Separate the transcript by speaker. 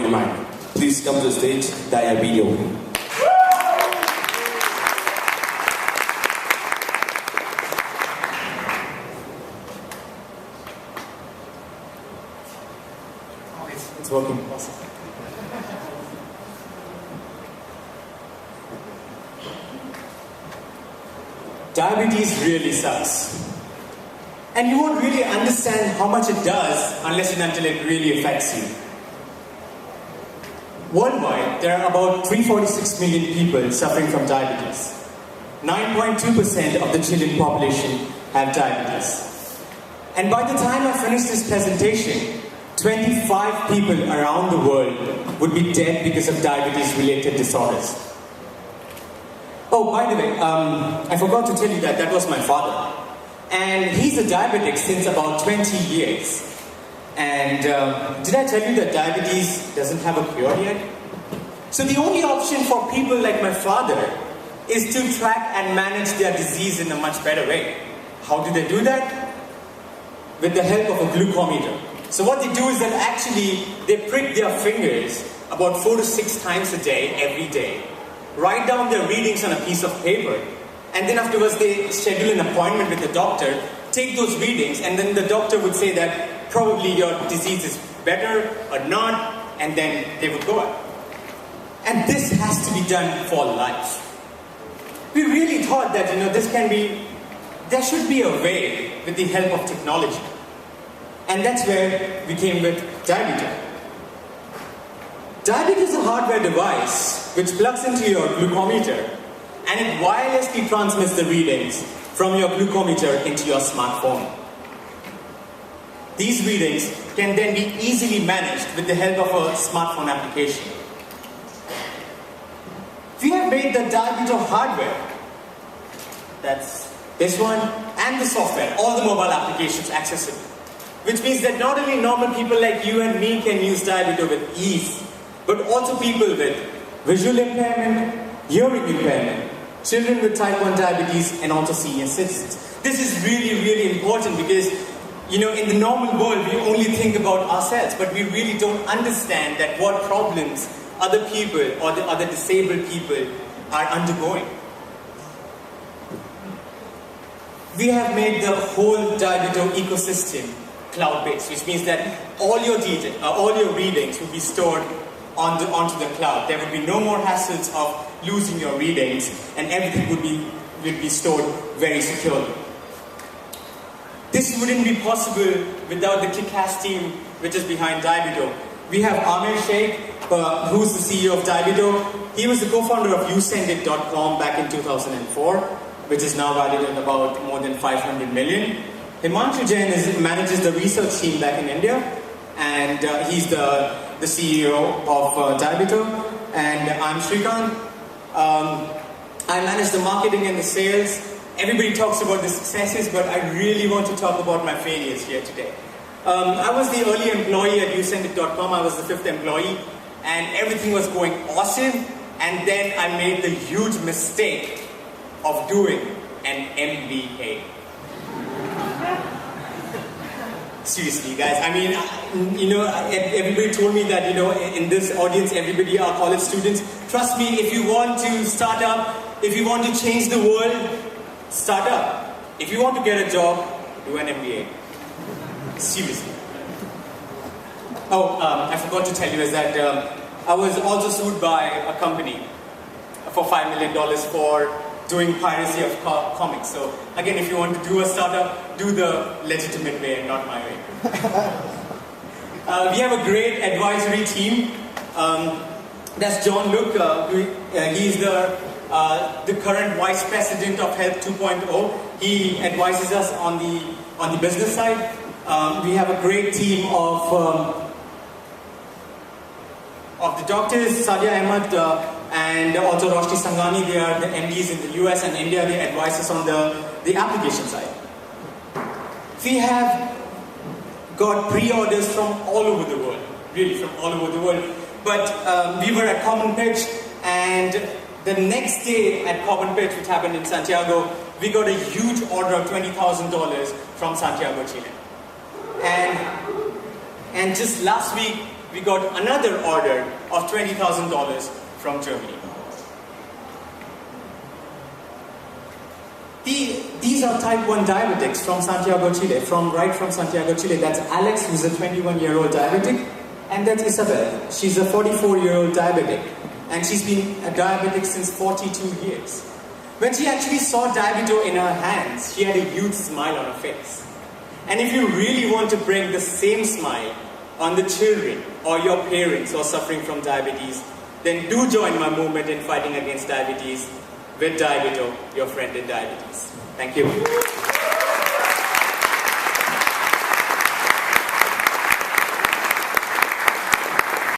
Speaker 1: in mind. Please come to the stage, Diabeto.
Speaker 2: It's working. Awesome. Diabetes really sucks. And you won't really understand how much it does unless and until it really affects you. Worldwide, there are about 346 million people suffering from diabetes. 9.2% of the children population have diabetes. And by the time I finish this presentation, 25 people around the world would be dead because of diabetes-related disorders. Oh, by the way, I forgot to tell you that that was my father. And he's a diabetic since about 20 years. And did I tell you that diabetes doesn't have a cure yet? So the only option for people like my father is to track and manage their disease in a much better way. How do they do that? With the help of a glucometer. So what they do is that actually they prick their fingers about 4 to 6 times a day, every day. Write down their readings on a piece of paper. And then afterwards they schedule an appointment with the doctor, take those readings, and then the doctor would say that probably your disease is better or not, and then they would go out. And this has to be done for life. We really thought that, there should be a way with the help of technology. And that's where we came with Diabeto. Diabeto is a hardware device which plugs into your glucometer and it wirelessly transmits the readings from your glucometer into your smartphone. These readings can then be easily managed with the help of a smartphone application. We have made the Diabeto hardware, that's this one, and the software, all the mobile applications accessible. Which means that not only normal people like you and me can use Diabeto with ease, but also people with visual impairment, hearing impairment, children with type 1 diabetes, and also senior citizens. This is really, really important because, in the normal world, we only think about ourselves, but we really don't understand that what problems other people or the other disabled people are undergoing. We have made the whole Diabeto ecosystem cloud-based, which means that all your data, all your readings will be stored onto the cloud. There would be no more hassles of losing your readings, and everything would be stored very securely. This wouldn't be possible without the kick-ass team which is behind Diabeto. We have Amir Sheikh, who's the CEO of Diabeto. He was the co-founder of YouSendIt.com back in 2004, which is now valued at about more than 500 million. Himanshu Jain manages the research team back in India, and he's the CEO of Diabeto. And I'm Shrikant. I manage the marketing and the sales. Everybody talks about the successes, but I really want to talk about my failures here today. I was the early employee at YouSendIt.com. I was the 5th employee, and everything was going awesome. And then I made the huge mistake of doing an MBA. Seriously, guys, everybody told me that, in this audience, everybody are college students. Trust me, if you want to start up, if you want to change the world, start up. If you want to get a job, do an MBA. Seriously. Oh, I forgot to tell you is that I was also sued by a company for $5 million for doing piracy of comics. So again, if you want to do a startup, do the legitimate way and not my way. We have a great advisory team. That's John Luke. He's the current vice president of Health 2.0. He advises us on the business side. We have a great team of the doctors, Sadia Ahmed, and also Roshni Sangani. They are the MDs in the US and India. They advise us on the application side. We have got pre-orders from all over the world, really from all over the world. But we were at Common Pitch, and the next day at Common Pitch, which happened in Santiago, we got a huge order of $20,000 from Santiago, Chile. And just last week, we got another order of $20,000 from Germany. These are type 1 diabetics from Santiago, Chile, right from Santiago, Chile. That's Alex, who's a 21-year-old diabetic, and that's Isabel. She's a 44-year-old diabetic, and she's been a diabetic since 42 years. When she actually saw Diabeto in her hands, she had a huge smile on her face. And if you really want to bring the same smile on the children or your parents who are suffering from diabetes, then do join my movement in fighting against diabetes with Diabeto, your friend in diabetes. Thank you.